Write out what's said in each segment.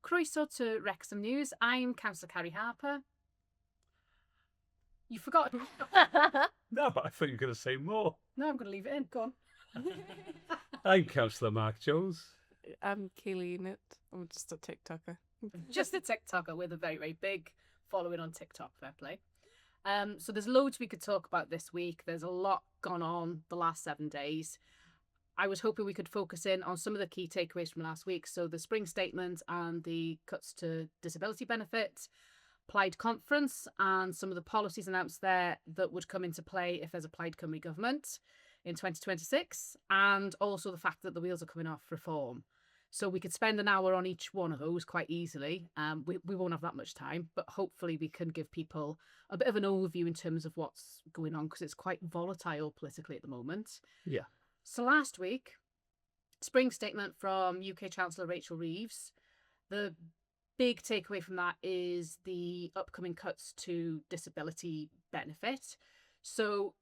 Croeso to Wrexham News. I'm Councillor Carrie Harper. You forgot. No, but I thought you were going to say more. No, I'm going to leave it in. Go on. I'm Councillor Marc Jones. I'm Kayleigh Unitt. I'm just a TikToker. Just a TikToker with a very, very big following on TikTok. Fair play. So there's loads we could talk about this week. There's a lot gone on the last 7 days. I was hoping we could focus in on some of the key takeaways from last week. So the spring statement and the cuts to disability benefit, Plaid Conference and some of the policies announced there that would come into play if there's a Plaid Cymru government in 2026, and also the fact that the wheels are coming off reform. So we could spend an hour on each one of those quite easily. We won't have that much time, but hopefully we can give people a bit of an overview in terms of what's going on, because it's quite volatile politically at the moment. Yeah. So last week, spring statement from UK Chancellor Rachel Reeves. The big takeaway from that is the upcoming cuts to disability benefit. So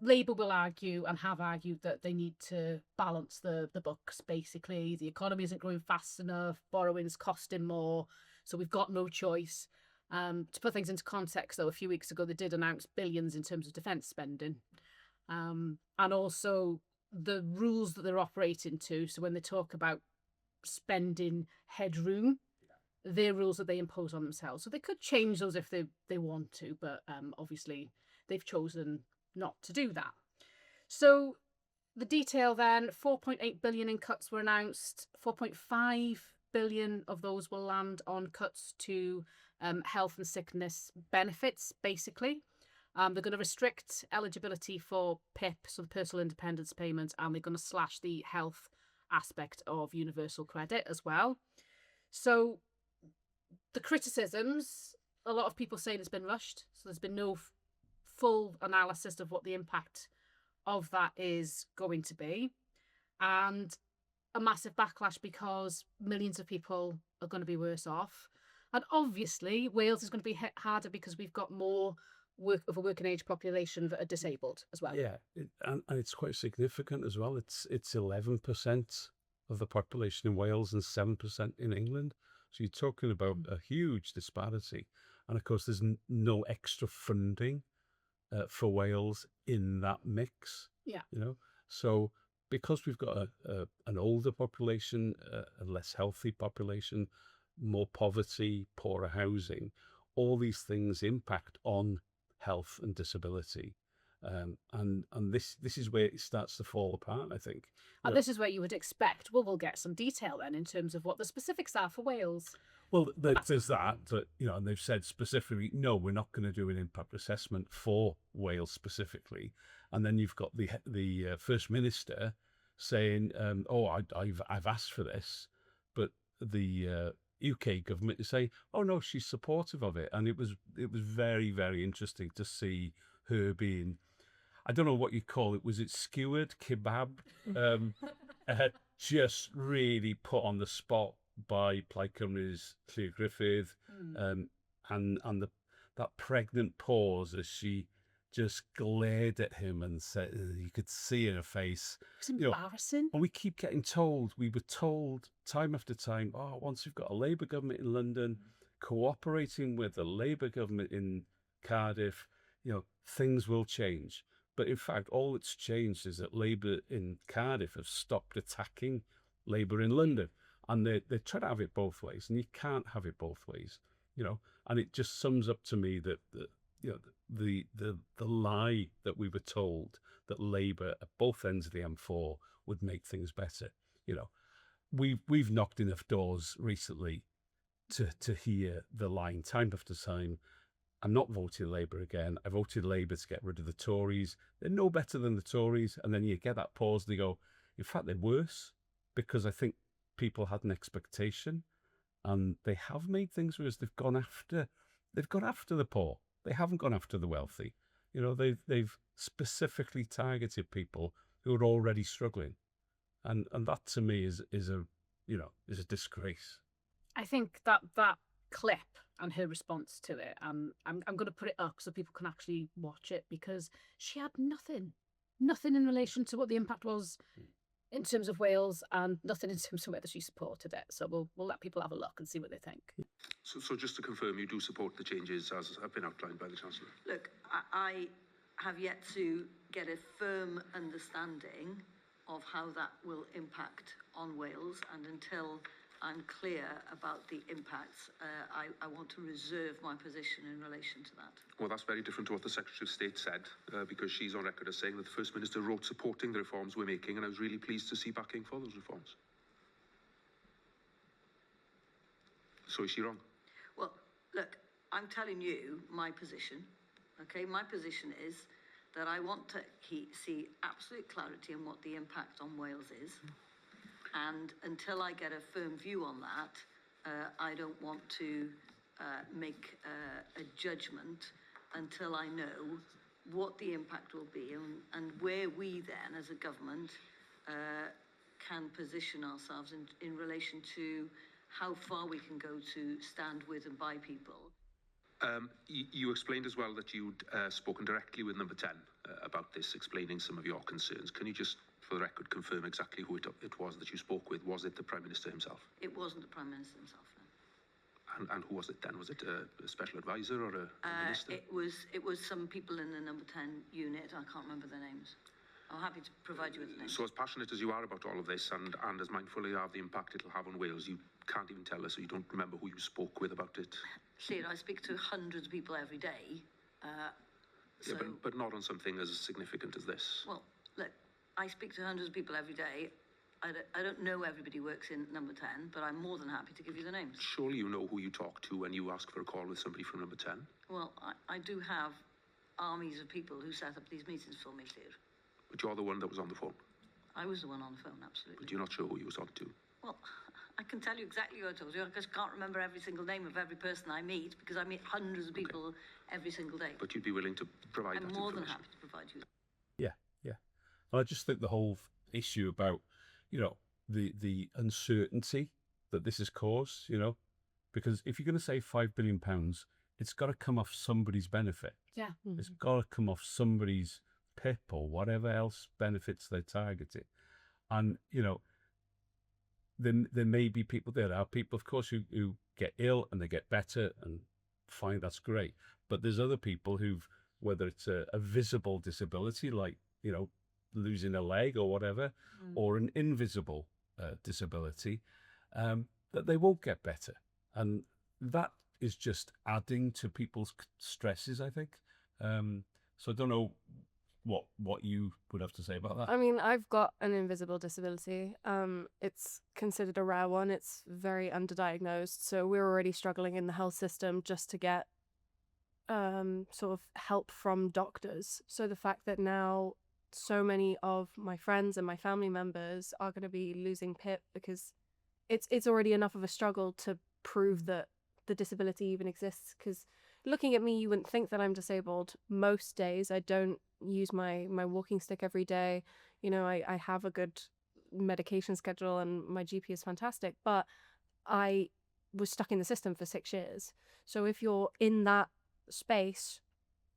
Labour will argue and have argued that they need to balance the books, basically. The economy isn't growing fast enough, borrowing's costing more, so we've got no choice. To put things into context, though, a few weeks ago they did announce billions in terms of defence spending. And also the rules that they're operating to, so when they talk about spending headroom, they're rules that they impose on themselves. So they could change those if they want to, but obviously they've chosen not to do that. So the detail then, 4.8 billion in cuts were announced. 4.5 billion of those will land on cuts to health and sickness benefits, basically. They're going to restrict eligibility for PIP, so the personal independence payment, and they're going to slash the health aspect of universal credit as well. So the criticisms, a lot of people saying it's been rushed, so there's been no full analysis of what the impact of that is going to be, and a massive backlash because millions of people are going to be worse off. And obviously Wales is going to be hit harder because we've got more of a working age population that are disabled as well. Yeah, and it's quite significant as well. It's 11% of the population in Wales and 7% in England. So you're talking about a huge disparity. And of course, there's no extra funding for Wales in that mix. Yeah. You know, so because we've got an older population, a less healthy population, more poverty, poorer housing, all these things impact on health and disability, and this is where it starts to fall apart, I think. And this is where you would expect, well, we'll get some detail then in terms of what the specifics are for Wales. Well, there's that, you know, and they've said specifically, no, we're not going to do an impact assessment for Wales specifically. And then you've got the First Minister saying, oh, I've asked for this, but the UK government is saying, oh no, she's supportive of it. And it was very, very interesting to see her being, I don't know what you call it, was it skewered, kebab, just really put on the spot by Plaid Cymru's Llŷr Griffith, and that pregnant pause as she just glared at him and said, you could see in her face. It's embarrassing. And we keep getting told, we were told time after time, oh, once we've got a Labour government in London, cooperating with the Labour government in Cardiff, you know, things will change. But in fact, all that's changed is that Labour in Cardiff have stopped attacking Labour in London. And they're trying to have it both ways, and you can't have it both ways, you know. And it just sums up to me that you know, the lie that we were told that Labour at both ends of the M4 would make things better. You know, we've knocked enough doors recently to hear the line time after time. I'm not voting Labour again. I voted Labour to get rid of the Tories. They're no better than the Tories. And then you get that pause and they go, in fact, they're worse, because I think people had an expectation, and they have made things worse. They've gone after the poor. They haven't gone after the wealthy. You know, they've specifically targeted people who are already struggling, and that to me is a disgrace. I think that clip and her response to it. I'm going to put it up so people can actually watch it, because she had nothing in relation to what the impact was in terms of Wales, and nothing in terms of whether she supported it. So we'll let people have a look and see what they think. So just to confirm, you do support the changes as have been outlined by the Chancellor? Look, I have yet to get a firm understanding of how that will impact on Wales, and until I'm clear about the impacts, I want to reserve my position in relation to that. Well, that's very different to what the Secretary of State said, because she's on record as saying that the First Minister wrote supporting the reforms we're making, and I was really pleased to see backing for those reforms. So is she wrong? Well, look, I'm telling you my position, okay? My position is that I want to see absolute clarity on what the impact on Wales is. And until I get a firm view on that, I don't want to make a judgment until I know what the impact will be, and where we then, as a government, can position ourselves in relation to how far we can go to stand with and by people. You explained as well that you'd spoken directly with Number 10 about this, explaining some of your concerns. Can you just, for the record, confirm exactly who it was that you spoke with? Was it the Prime Minister himself? It wasn't the Prime Minister himself, no. And who was it then? Was it a special advisor or a minister? It was some people in the Number 10 unit. I can't remember their names. I'm happy to provide you with the names. So as passionate as you are about all of this, and as mindful you are of the impact it'll have on Wales, you can't even tell us, or you don't remember who you spoke with about it? Llŷr, I speak to hundreds of people every day. Yeah, but not on something as significant as this. Well, look, I speak to hundreds of people every day. I don't know everybody works in Number 10, but I'm more than happy to give you the names. Surely you know who you talk to when you ask for a call with somebody from Number 10? Well, I do have armies of people who set up these meetings for me, Llŷr. But you're the one that was on the phone? I was the one on the phone, absolutely. But you're not sure who you were talking to? Well, I can tell you exactly who I told you. I just can't remember every single name of every person I meet, because I meet hundreds of people every single day. But you'd be willing to provide that I'm information? more than happy to provide you. Yeah. Well, I just think the whole issue about, the uncertainty that this has caused, because if you're going to save £5 billion, it's got to come off somebody's benefit. Yeah. It's got to come off somebody's PIP or whatever else benefits they're targeting. And, there may be people, there are people, of course, who get ill and they get better, and fine, that's great. But there's other people who've, whether it's a visible disability, like, losing a leg or whatever, or an invisible disability, that they won't get better. And that is just adding to people's stresses, I think. So I don't know what you would have to say about that. I mean, I've got an invisible disability. It's considered a rare one. It's very underdiagnosed. So we're already struggling in the health system just to get sort of help from doctors. So the fact that now so many of my friends and my family members are going to be losing PIP, because it's already enough of a struggle to prove that the disability even exists. Because looking at me, you wouldn't think that I'm disabled. Most days I don't use my walking stick every day. I have a good medication schedule and my GP is fantastic, but I was stuck in the system for 6 years. So if you're in that space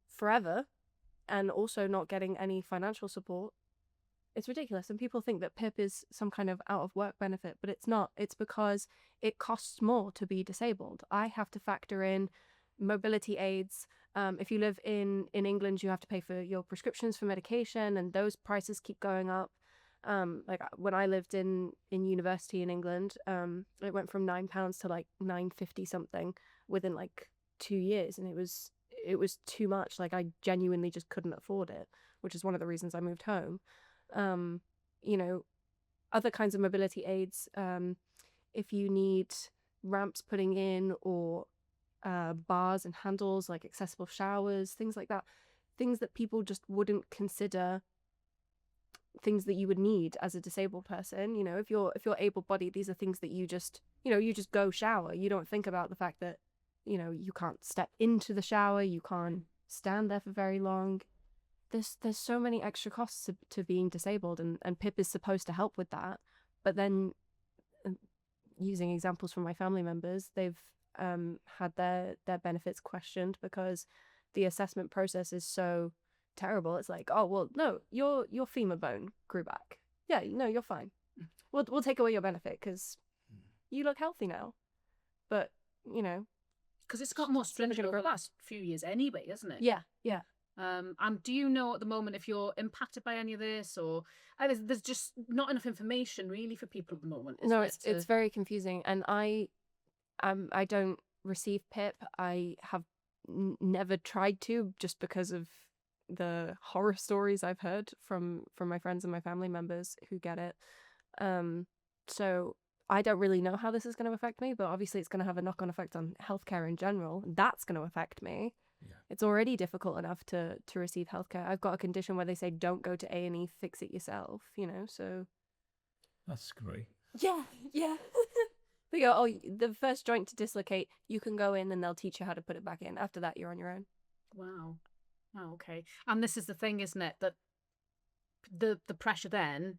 forever and also not getting any financial support, it's ridiculous. And people think that PIP is some kind of out of work benefit, but it's not. It's because it costs more to be disabled. I have to factor in mobility aids. If you live in England, you have to pay for your prescriptions for medication, and those prices keep going up. Like when I lived in university in England, it went from £9 to like £9.50 something within like 2 years, and it was too much. Like I genuinely just couldn't afford it, which is one of the reasons I moved home. Other kinds of mobility aids, if you need ramps putting in, or bars and handles, like accessible showers, things like that, things that people just wouldn't consider things that you would need as a disabled person. If you're able-bodied, these are things that you just go shower. You don't think about the fact that you can't step into the shower, you can't stand there for very long. There's so many extra costs to being disabled, and PIP is supposed to help with that. But then, using examples from my family members, they've had their benefits questioned because the assessment process is so terrible. It's like, oh well, no, your femur bone grew back. Yeah, no, you're fine. We'll take away your benefit because you look healthy now. But you know, because it's got more it's never stringent gonna over grow the back. last few years anyway, isn't it? Yeah, yeah. And do you know at the moment if you're impacted by any of this, or there's just not enough information really for people at the moment? No, isn't it, it's very confusing, and I don't receive PIP. I have never tried to, just because of the horror stories I've heard from my friends and my family members who get it. So I don't really know how this is going to affect me, but obviously it's going to have a knock-on effect on healthcare in general. That's going to affect me. Yeah. It's already difficult enough to receive healthcare. I've got a condition where they say don't go to A&E, fix it yourself, so That's great. yeah. They go, oh, the first joint to dislocate, you can go in and they'll teach you how to put it back in. After that, you're on your own. Wow. Oh, okay. And this is the thing, isn't it? That the pressure then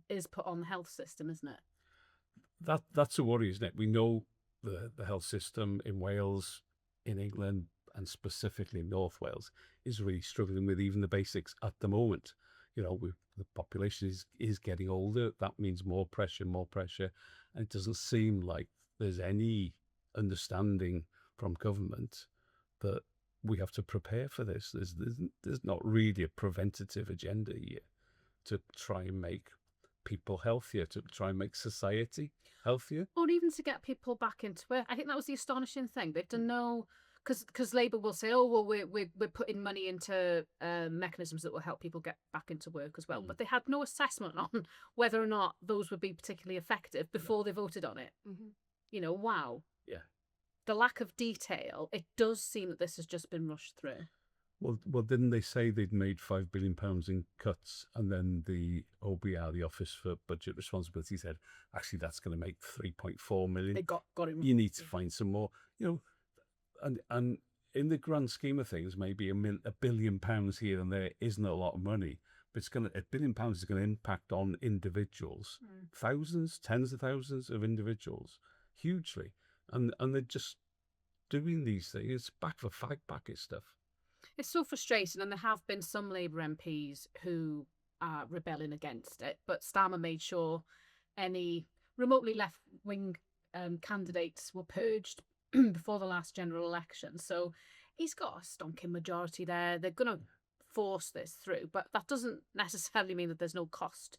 is put on the health system, isn't it? That's a worry, isn't it? We know the health system in Wales, in England, and specifically in North Wales is really struggling with even the basics at the moment. The population is getting older. That means more pressure. And it doesn't seem like there's any understanding from government that we have to prepare for this. There's not really a preventative agenda here to try and make people healthier, to try and make society healthier. Or even to get people back into work. I think that was the astonishing thing. They've done no... Because Labour will say, oh, well, we're putting money into mechanisms that will help people get back into work as well. But they had no assessment on whether or not those would be particularly effective before they voted on it. Mm-hmm. Wow. Yeah. The lack of detail, it does seem that this has just been rushed through. Well, didn't they say they'd made £5 billion in cuts, and then the OBR, the Office for Budget Responsibility, said, actually, that's going to make 3.4 million. They got it. You need to find some more. And in the grand scheme of things, maybe £1 billion here and there isn't a lot of money, but £1 billion is going to impact on individuals, thousands, tens of thousands of individuals, hugely. And they're just doing these things. It's back for fag packet stuff. It's so frustrating, and there have been some Labour MPs who are rebelling against it, but Starmer made sure any remotely left-wing candidates were purged before the last general election. So he's got a stonking majority there. They're going to force this through, but that doesn't necessarily mean that there's no cost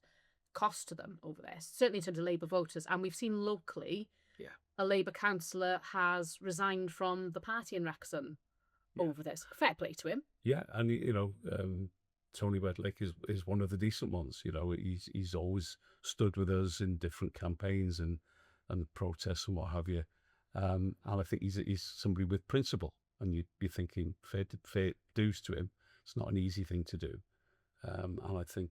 to them over there, certainly in terms of Labour voters. And we've seen locally, a Labour councillor has resigned from the party in Wrexham over this. Fair play to him. Yeah, and Tony Wedlick is one of the decent ones. He's always stood with us in different campaigns and protests and what have you. And I think he's somebody with principle, and you'd be thinking fair dues to him. It's not an easy thing to do, and I think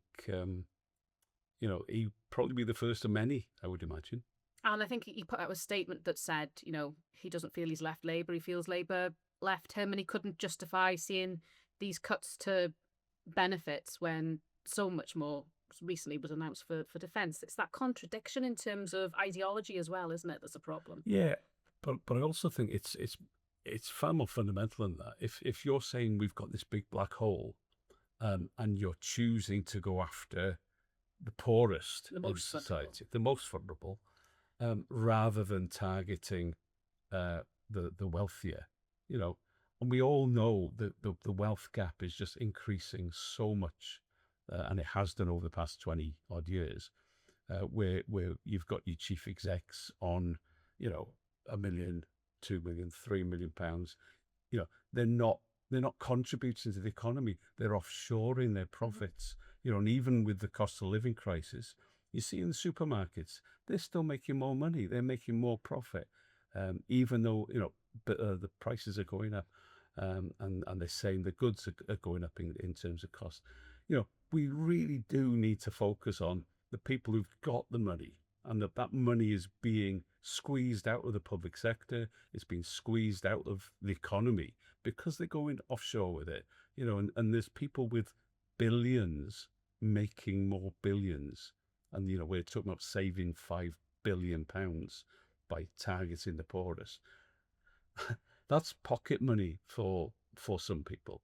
he'd probably be the first of many, I would imagine. And I think he put out a statement that said, he doesn't feel he's left Labour. He feels Labour left him, and he couldn't justify seeing these cuts to benefits when so much more recently was announced for defence. It's that contradiction in terms of ideology as well, isn't it? That's a problem. Yeah. But I also think it's far more fundamental than that. If you're saying we've got this big black hole, and you're choosing to go after the poorest in society, the most vulnerable, rather than targeting the wealthier, and we all know that the wealth gap is just increasing so much, and it has done over the past 20 odd years, where you've got your chief execs on, £1 million, £2 million, £3 million. They're not contributing to the economy. They're offshoring their profits. And even with the cost of living crisis, you see in the supermarkets, they're still making more money. They're making more profit, even though the prices are going up, and they're saying the goods are going up in terms of cost. We really do need to focus on the people who've got the money, and that money is being squeezed out of the public sector. It's being squeezed out of the economy because they're going offshore with it. And there's people with billions making more billions. And, we're talking about saving £5 billion by targeting the poorest. that's pocket money for some people.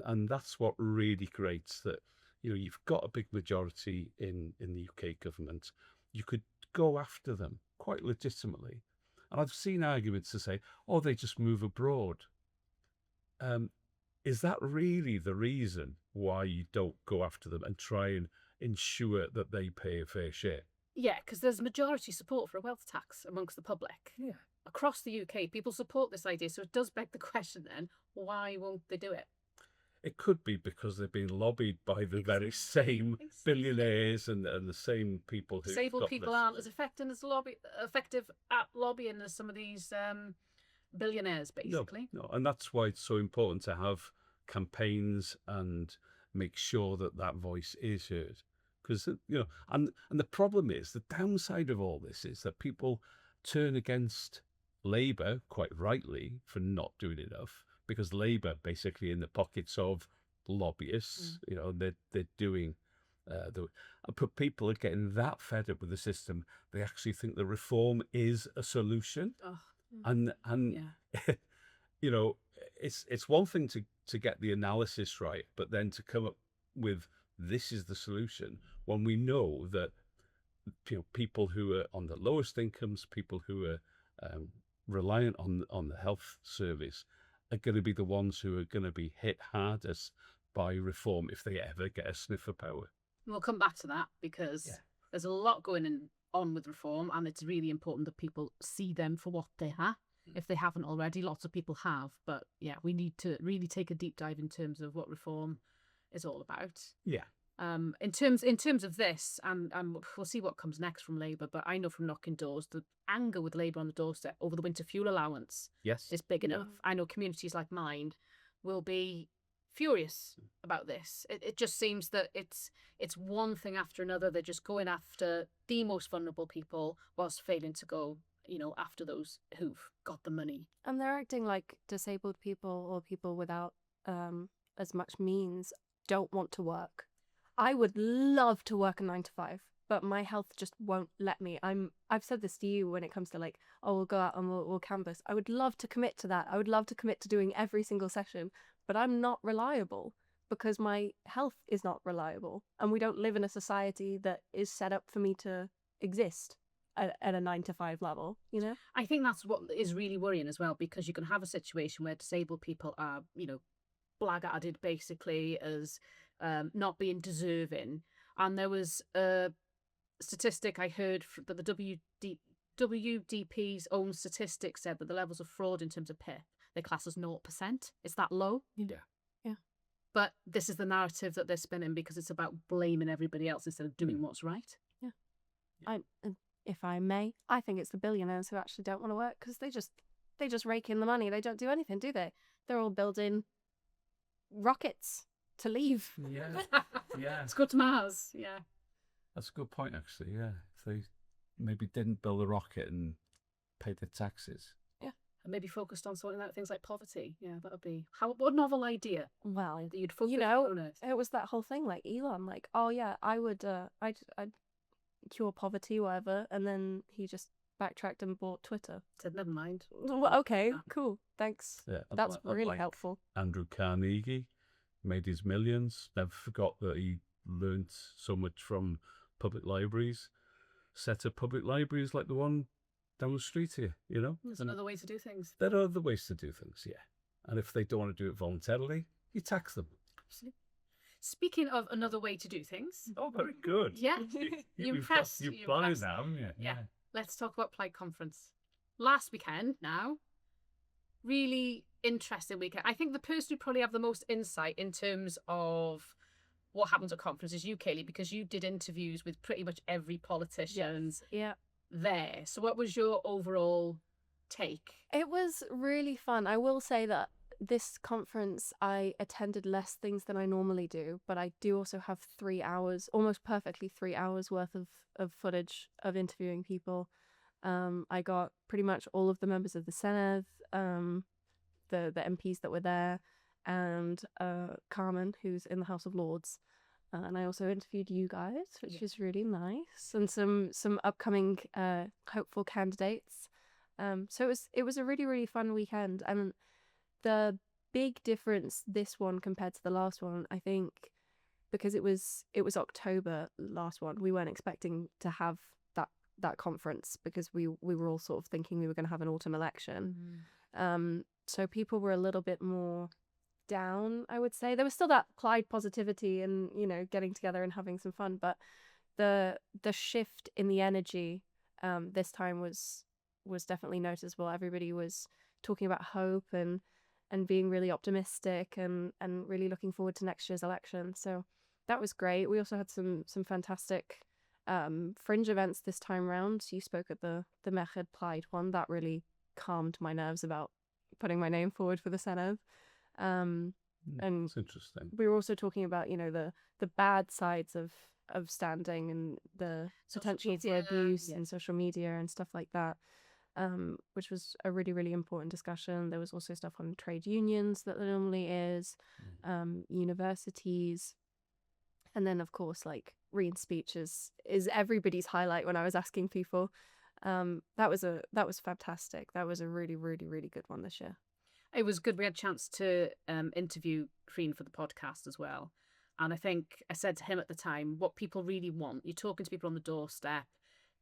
And that's what really creates that, you've got a big majority in the UK government. You could go after them quite legitimately. And I've seen arguments to say, oh, they just move abroad. Is that really the reason why you don't go after them and try and ensure that they pay a fair share? Yeah, because there's majority support for a wealth tax amongst the public. Yeah. Across the UK, people support this idea. So it does beg the question then, why won't they do it? It could be because they've been lobbied by the very same billionaires and the same people who Disabled people aren't as effective at lobbying as some of these billionaires, basically. No, and that's why it's so important to have campaigns and make sure that that voice is heard. Because, and the problem is, the downside of all this is that people turn against Labour, quite rightly, for not doing enough, because Labour basically in the pockets of lobbyists, they're doing but people are getting that fed up with the system, they actually think the reform is a solution. And yeah. It's one thing to get the analysis right, but then to come up with this is the solution when we know that people who are on the lowest incomes, people who are reliant on the health service, are going to be the ones who are going to be hit hardest by reform if they ever get a sniff of power. We'll come back to that because there's a lot going on with reform, and it's really important that people see them for what they are. If they haven't already, lots of people have. But yeah, we need to really take a deep dive in terms of what reform is all about. Yeah. In terms of this, and we'll see what comes next from Labour, but I know from knocking doors, the anger with Labour on the doorstep over the winter fuel allowance is big enough. I know communities like mine will be furious about this. It just seems that it's one thing after another. They're just going after the most vulnerable people whilst failing to go, after those who've got the money. And they're acting like disabled people or people without as much means don't want to work. I would love to work a 9 to 5, but my health just won't let me. I've said this to you when it comes to we'll go out and we'll canvass. I would love to commit to that. I would love to commit to doing every single session, but I'm not reliable because my health is not reliable. And we don't live in a society that is set up for me to exist at a 9 to 5 level, I think that's what is really worrying as well, because you can have a situation where disabled people are, blackguarded basically as not being deserving. And there was a statistic I heard that the WDP's own statistics said that the levels of fraud in terms of PIP, they class as 0%. It's that low. Yeah. But this is the narrative that they're spinning because it's about blaming everybody else instead of doing what's right. Yeah. If I may, I think it's the billionaires who actually don't want to work because they just rake in the money. They don't do anything, do they? They're all building rockets to leave. Yeah. Let's go to Mars. Yeah. That's a good point, actually. Yeah. If they maybe didn't build a rocket and pay their taxes. Yeah. And maybe focused on sorting out things like poverty. Yeah, that would be what a novel idea. Well, that you'd focus on it. It was that whole thing like Elon, oh yeah, I would I'd cure poverty, whatever, and then he just backtracked and bought Twitter. Said never mind. Well, okay, cool, thanks. Yeah, that's really helpful. Andrew Carnegie made his millions, never forgot that he learnt so much from public libraries, set up public libraries like the one down the street here, There's another way to do things. There are other ways to do things, yeah. And if they don't want to do it voluntarily, you tax them. Absolutely. Speaking of another way to do things. Oh, very good. Yeah. You impressed. You blind now, haven't you? Yeah. Let's talk about Plaid Conference. Last weekend now. Really interesting weekend. I think the person who probably have the most insight in terms of what happens at conferences is you, Kayleigh, because you did interviews with pretty much every politician there. So what was your overall take? It was really fun. I will say that this conference, I attended less things than I normally do, but I do also have 3 hours, almost perfectly 3 hours worth of footage of interviewing people. I got pretty much all of the members of the Senedd, the MPs that were there, and Carmen, who's in the House of Lords. And I also interviewed you guys, which is really nice, and some upcoming hopeful candidates. So it was a really, really fun weekend. And the big difference this one compared to the last one, I think, because it was October last one, we weren't expecting to have that conference because we were all sort of thinking we were going to have an autumn election. So people were a little bit more down, I would say. There was still that Plaid positivity and, you know, getting together and having some fun, but the shift in the energy this time was definitely noticeable. Everybody was talking about hope and being really optimistic and really looking forward to next year's election. So that was great. We also had some fantastic fringe events this time round. You spoke at the Merched Plaid one. That really calmed my nerves about putting my name forward for the Senedd. And It's interesting. we were also talking about, you know, the bad sides of standing and the potential for abuse and social media and stuff like that, which was a really, really important discussion. There was also stuff on trade unions that there normally is, universities, and then of course like Rian's speech is everybody's highlight when I was asking people. That was fantastic. That was a really, really, really good one this year. It was good. We had a chance to interview Fflint for the podcast as well. And I think I said to him at the time, what people really want, you're talking to people on the doorstep,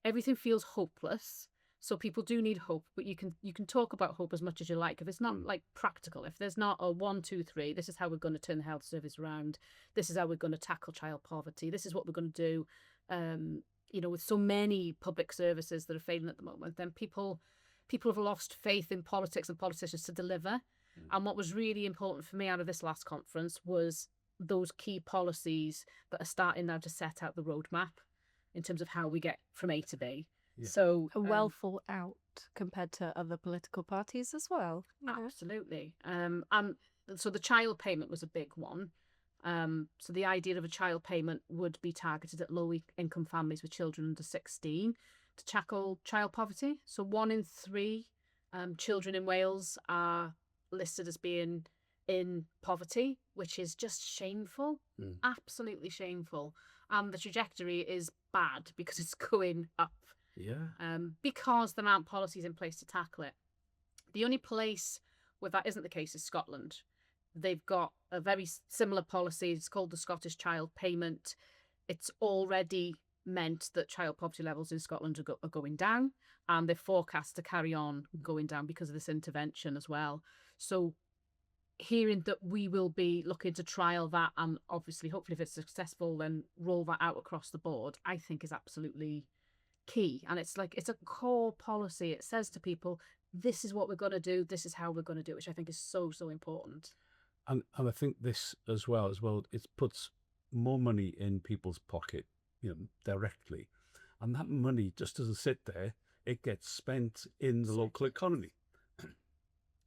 everything feels hopeless. So people do need hope, but you can talk about hope as much as you like. If it's not like practical, if there's not a 1, 2, 3, this is how we're going to turn the health service around. This is how we're going to tackle child poverty. This is what we're going to do. You know, with so many public services that are failing at the moment, then people have lost faith in politics and politicians to deliver. And what was really important for me out of this last conference was those key policies that are starting now to set out the roadmap in terms of how we get from A to B. Yeah. So well thought out compared to other political parties as well. Absolutely. And so the child payment was a big one. So the idea of a child payment would be targeted at low income families with children under 16 to tackle child poverty. So 1 in 3 children in Wales are listed as being in poverty, which is just shameful, absolutely shameful. And the trajectory is bad because it's going up. Yeah. Because there aren't policies in place to tackle it. The only place where that isn't the case is Scotland. They've got a very similar policy. It's called the Scottish Child Payment. It's already meant that child poverty levels in Scotland are going down, and they're forecast to carry on going down because of this intervention as well. So hearing that we will be looking to trial that and obviously, hopefully if it's successful, then roll that out across the board, I think is absolutely key. And it's like, it's a core policy. It says to people, this is what we're going to do. This is how we're going to do it, which I think is so, so important. And I think this as well, it puts more money in people's pocket, you know, directly. And that money just doesn't sit there. It gets spent in the local economy.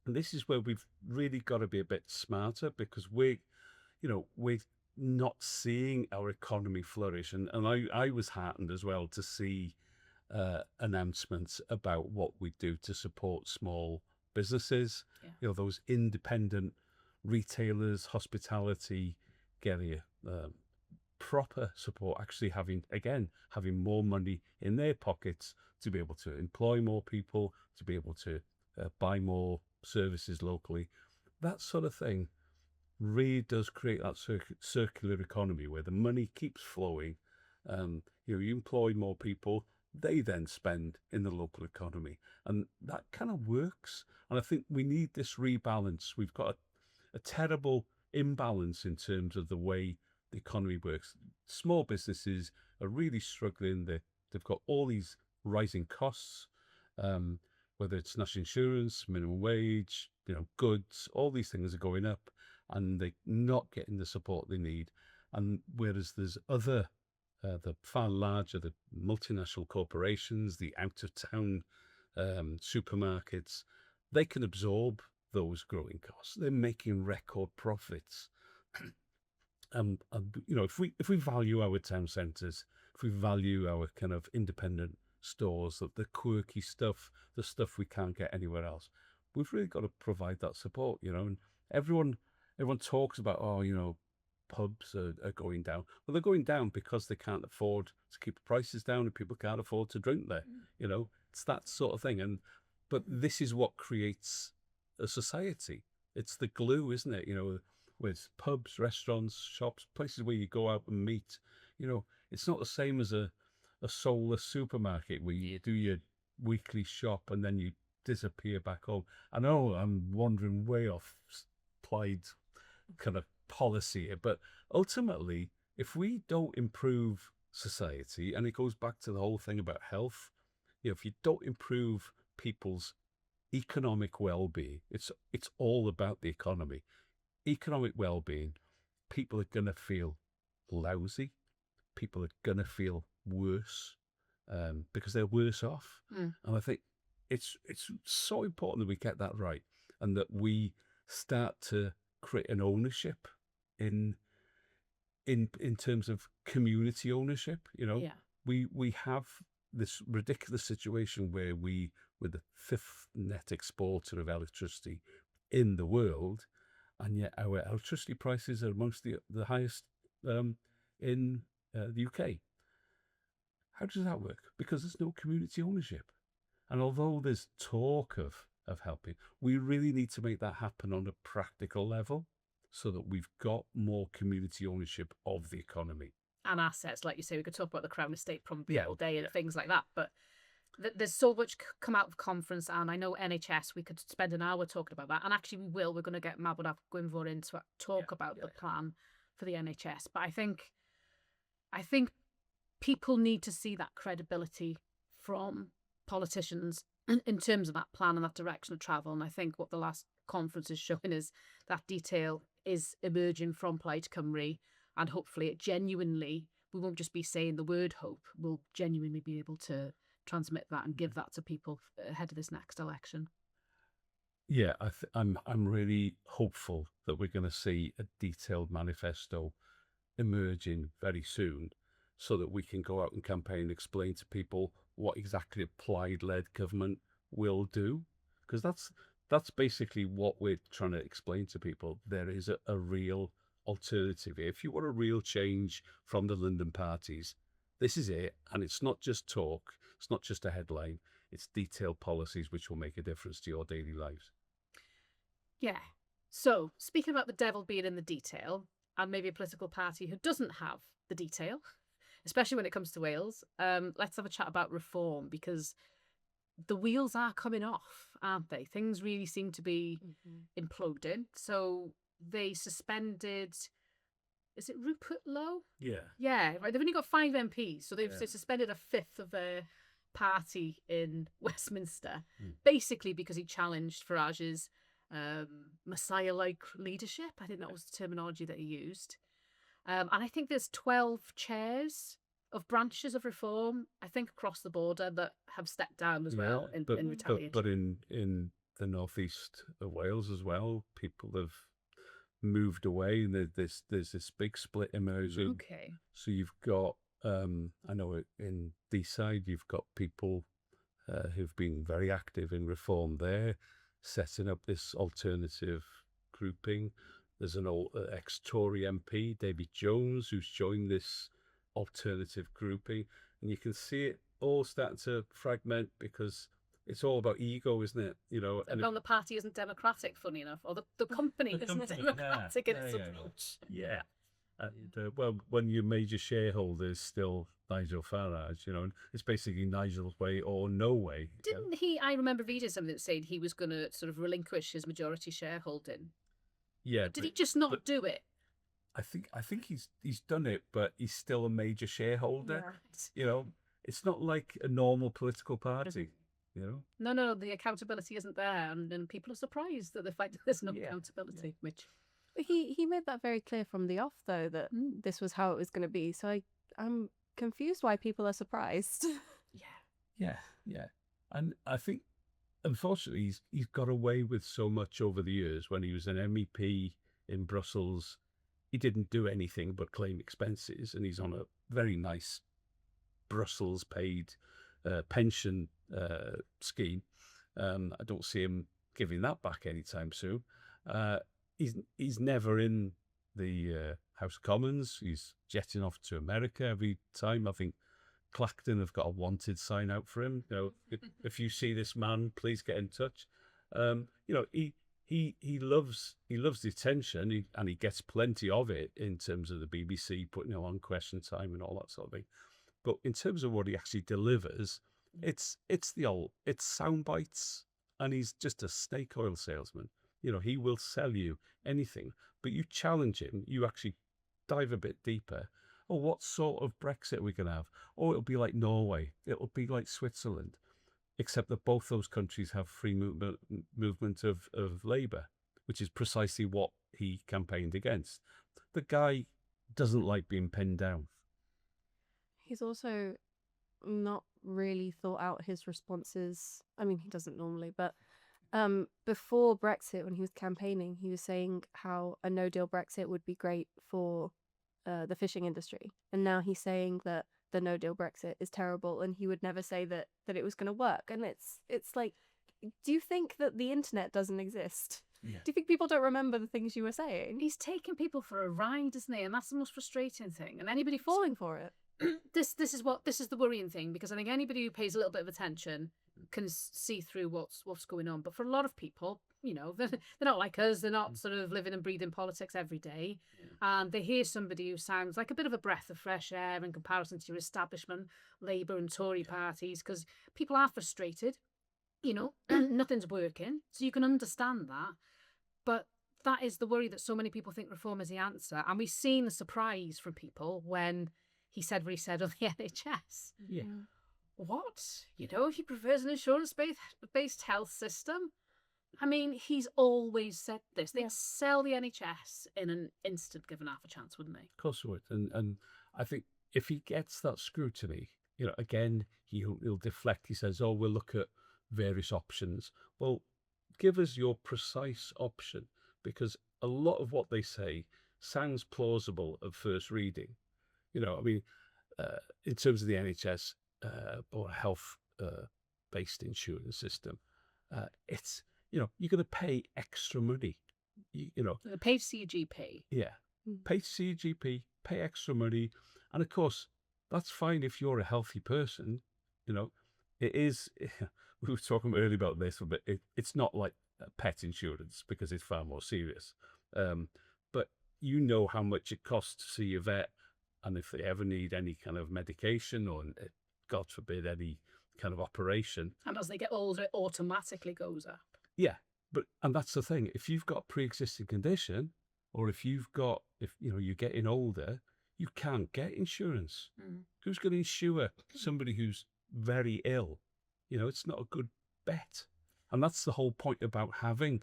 And this is where we've really got to be a bit smarter, because we're not seeing our economy flourish. And I was heartened as well to see announcements about what we do to support small businesses, you know, those independent retailers, hospitality, getting proper support, actually having more money in their pockets to be able to employ more people, to be able to buy more services locally. That sort of thing really does create that circular economy where the money keeps flowing. You employ more people, they then spend in the local economy, and that kind of works. And I think we need this rebalance. We've got a terrible imbalance in terms of the way the economy works. Small businesses are really struggling. They've got all these rising costs, whether it's national insurance, minimum wage, goods, all these things are going up, and they're not getting the support they need. And whereas there's other, the far larger, the multinational corporations, the out-of-town supermarkets, they can absorb those growing costs. They're making record profits. If we value our town centres, if we value our kind of independent stores, the quirky stuff, the stuff we can't get anywhere else, we've really got to provide that support, and everyone talks about, pubs are going down. Well, they're going down because they can't afford to keep the prices down, and people can't afford to drink there. It's that sort of thing. And But this is what creates a society. It's the glue, isn't it? With pubs, restaurants, shops, places where you go out and meet. It's not the same as a soulless supermarket where you do your weekly shop and then you disappear back home. I know I'm wandering way off Plaid kind of policy here, but ultimately, if we don't improve society, and it goes back to the whole thing about health, if you don't improve people's economic well-being, it's all about the economy. Economic well-being, people are going to feel lousy. People are going to feel worse because they're worse off. And I think it's so important that we get that right and that we start to create an ownership in terms of community ownership. We have this ridiculous situation where we're the 5th net exporter of electricity in the world, and yet our electricity prices are amongst the highest in the UK. How does that work? Because there's no community ownership. And although there's talk of helping, we really need to make that happen on a practical level so that we've got more community ownership of the economy. And assets, like you say, we could talk about the Crown Estate probably all day and things like that, but there's so much come out of the conference, and I know NHS, we could spend an hour talking about that, and actually we will. We're going to get Mabon ap Gwynfor in to talk about the plan for the NHS, but I think people need to see that credibility from politicians in terms of that plan and that direction of travel, and I think what the last conference is showing is that detail is emerging from Plaid Cymru, and hopefully it genuinely, we won't just be saying the word hope, we'll genuinely be able to transmit that and give that to people ahead of this next election. Yeah, I'm really hopeful that we're going to see a detailed manifesto emerging very soon so that we can go out and campaign and explain to people what exactly a Plaid-led government will do. Because that's basically what we're trying to explain to people. There is a real alternative here. If you want a real change from the London parties, this is it. And it's not just talk. It's not just a headline. It's detailed policies which will make a difference to your daily lives. Yeah. So, speaking about the devil being in the detail, and maybe a political party who doesn't have the detail, especially when it comes to Wales, let's have a chat about reform, because the wheels are coming off, aren't they? Things really seem to be imploding. So they suspended, is it Rupert Lowe? Yeah. Yeah, right. They've only got 5 MPs, so they've suspended a 5th of their party in Westminster, basically because he challenged Farage's Messiah-like leadership. I think that was the terminology that he used. And I think there's 12 chairs of branches of reform, I think, across the border that have stepped down as well in retaliation. But in the northeast of Wales as well, people have moved away, and there's this big split emerging. Okay. So you've got, I know in D-side, you've got people who've been very active in reform there, setting up this alternative grouping. There's an old ex-Tory MP, David Jones, who's joined this alternative grouping, and you can see it all starting to fragment because it's all about ego, isn't it? And the party isn't democratic, funny enough, or the company isn't democratic in its approach. Yeah. And, well, when your major shareholder is still Nigel Farage, and it's basically Nigel's way or no way. Didn't he? I remember reading something that said he was going to sort of relinquish his majority shareholding. Yeah. Did he just not do it? I think he's done it, but he's still a major shareholder. Right. It's not like a normal political party. No, the accountability isn't there, and people are surprised that the fact that there's no accountability. Which he made that very clear from the off, though, that this was how it was going to be. So I'm confused why people are surprised. Yeah. And I think, unfortunately, he's got away with so much over the years. When he was an MEP in Brussels, he didn't do anything but claim expenses, and he's on a very nice Brussels-paid pension scheme. I don't see him giving that back anytime soon. He's never in the House of Commons. He's jetting off to America every time. I think Clacton have got a wanted sign out for him. You know, if you see this man, please get in touch. You know, he loves the attention, and he gets plenty of it in terms of the BBC putting him on Question Time and all that sort of thing. But in terms of what he actually delivers, it's sound bites, and he's just a snake oil salesman. You know, he will sell you anything, but you challenge him, you actually dive a bit deeper. Oh, what sort of Brexit are we going to have? Oh, it'll be like Norway. It'll be like Switzerland, except that both those countries have free movement of labour, which is precisely what he campaigned against. The guy doesn't like being pinned down. He's also not really thought out his responses. I mean, he doesn't normally, but before Brexit, when he was campaigning, he was saying how a no-deal Brexit would be great for the fishing industry. And now he's saying that the no-deal Brexit is terrible, and he would never say that it was going to work. And it's like, do you think that the internet doesn't exist? Yeah. Do you think people don't remember the things you were saying? He's taking people for a ride, isn't he? And that's the most frustrating thing. And anybody falling for it. This is the worrying thing, because I think anybody who pays a little bit of attention can see through what's going on. But for a lot of people, you know, they're not like us. They're not sort of living and breathing politics every day. And they hear somebody who sounds like a bit of a breath of fresh air in comparison to your establishment, Labour and Tory parties, because people are frustrated. You know, nothing's working. So you can understand that. But that is the worry, that so many people think reform is the answer. And we've seen the surprise from people when he said what he said on the NHS. Yeah. What? You know, he prefers an insurance-based health system? I mean, he's always said this. They'd sell the NHS in an instant, given half a chance, wouldn't they? Of course they would. And I think if he gets that scrutiny, you know, again, he'll deflect. He says, oh, we'll look at various options. Well, give us your precise option, because a lot of what they say sounds plausible at first reading. You know, I mean, in terms of the NHS or health-based insurance system, it's, you know, you're going to pay extra money. You know, pay to see your GP. Yeah, pay to see your GP, pay extra money, and of course, that's fine if you're a healthy person. You know, it is. We were talking earlier about this, but it's not like pet insurance, because it's far more serious. But you know how much it costs to see your vet. And if they ever need any kind of medication or, God forbid, any kind of operation. And as they get older, it automatically goes up. Yeah, and that's the thing. If you've got a pre-existing condition, or if you know, you're getting older, you can't get insurance. Who's going to insure somebody who's very ill? You know, it's not a good bet. And that's the whole point about having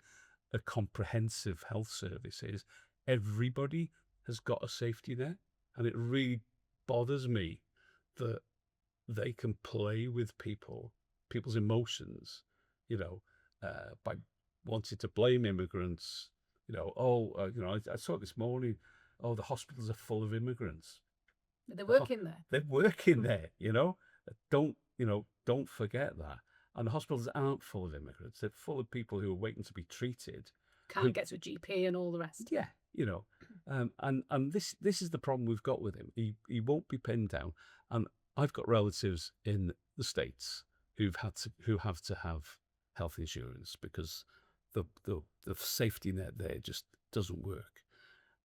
a comprehensive health service, is everybody has got a safety net. And it really bothers me that they can play with people's emotions, you know, by wanting to blame immigrants. You know, you know, I saw it this morning. Oh, the hospitals are full of immigrants. They're working there. They're working there. You know, don't forget that. And the hospitals aren't full of immigrants. They're full of people who are waiting to be treated. Can't get to a GP and all the rest. Yeah. You know, and this is the problem we've got with him. He won't be pinned down. And I've got relatives in the States who have to have health insurance, because the safety net there just doesn't work.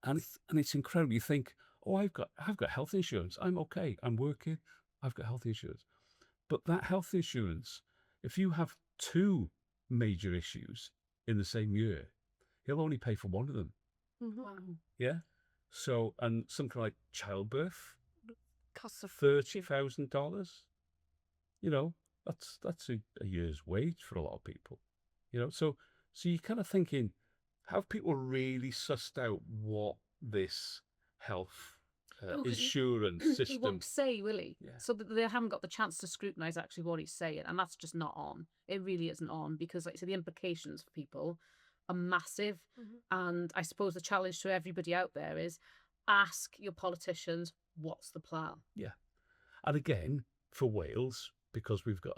And it's incredible. You think, oh, I've got health insurance. I'm okay. I'm working. I've got health insurance. But that health insurance, if you have two major issues in the same year, he'll only pay for one of them. Wow. Yeah. So, and something like childbirth Costs of $30,000. You know, that's a year's wage for a lot of people. You know, so you're kind of thinking, have people really sussed out what this health insurance system? He won't say, will he? Yeah. So that they haven't got the chance to scrutinise actually what he's saying, and that's just not on. It really isn't on, because, like I said, the implications for people are massive. And I suppose the challenge to everybody out there is, ask your politicians, what's the plan? Yeah. And again, for Wales, because we've got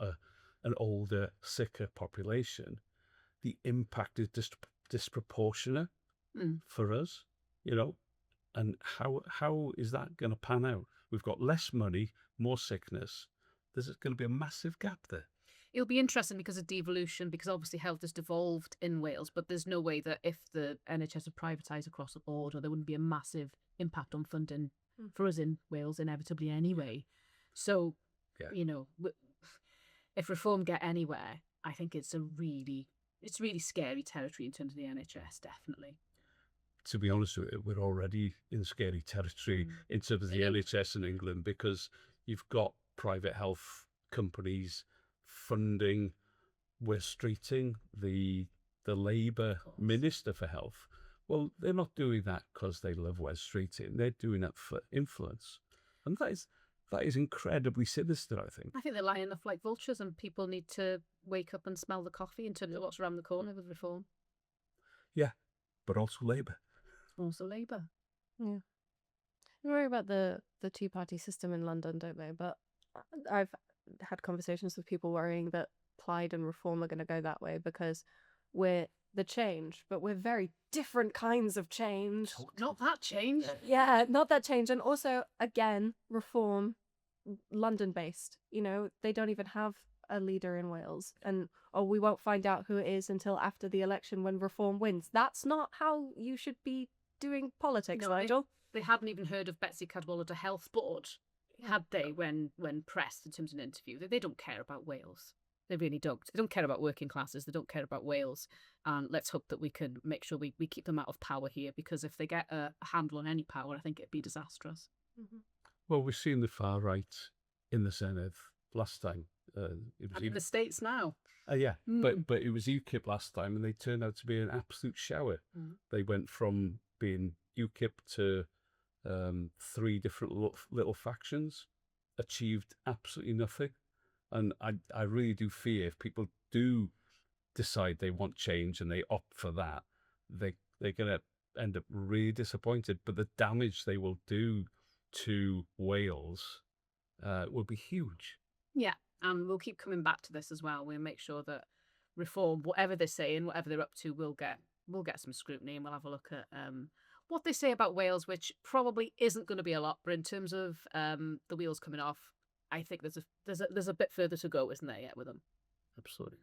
an older, sicker population, the impact is disproportionate for us. You know, And how is that going to pan out? We've got less money, more sickness. There's going to be a massive gap there. It'll be interesting because of devolution, because obviously health has devolved in Wales, but there's no way that if the NHS are privatised across the board, or there wouldn't be a massive impact on funding for us in Wales inevitably anyway. So, you know, if reform get anywhere, I think it's really scary territory in terms of the NHS, definitely. To be honest with you, we're already in scary territory in terms of the NHS in England, because you've got private health companies funding Wes Streeting, the Labour Minister for Health. Well, they're not doing that because they love Wes Streeting. They're doing that for influence. And that is incredibly sinister, I think. I think they're lining up like vultures, and people need to wake up and smell the coffee in terms of what's around the corner with reform. Yeah, but also Labour. Also Labour. Yeah. They worry about the two-party system in London, don't they? But I've had conversations with people worrying that Plaid and Reform are going to go that way because we're the change, but we're very different kinds of change. Not that change. Yeah, not that change. And also, again, Reform, London-based. You know, they don't even have a leader in Wales. And, we won't find out who it is until after the election when Reform wins. That's not how you should be doing politics, Nigel. They hadn't even heard of Betsy Cadwallader Health Board, had they, when pressed in terms of an interview. They don't care about Wales. They really don't. They don't care about working classes. They don't care about Wales. And let's hope that we can make sure we keep them out of power here, because if they get a handle on any power, I think it'd be disastrous. Mm-hmm. Well, we've seen the far right in the Senedd last time. It was in the States now. Yeah, but it was UKIP last time, and they turned out to be an absolute shower. They went from being UKIP to 3 different little factions, achieved absolutely nothing. And I really do fear if people do decide they want change and they opt for that, they're going to end up really disappointed. But the damage they will do to Wales will be huge. Yeah, and we'll keep coming back to this as well. We'll make sure that Reform, whatever they're saying, whatever they're up to, will get some scrutiny, and we'll have a look at what they say about Wales, which probably isn't going to be a lot. But in terms of the wheels coming off, I think there's a bit further to go, isn't there, yet with them? Absolutely.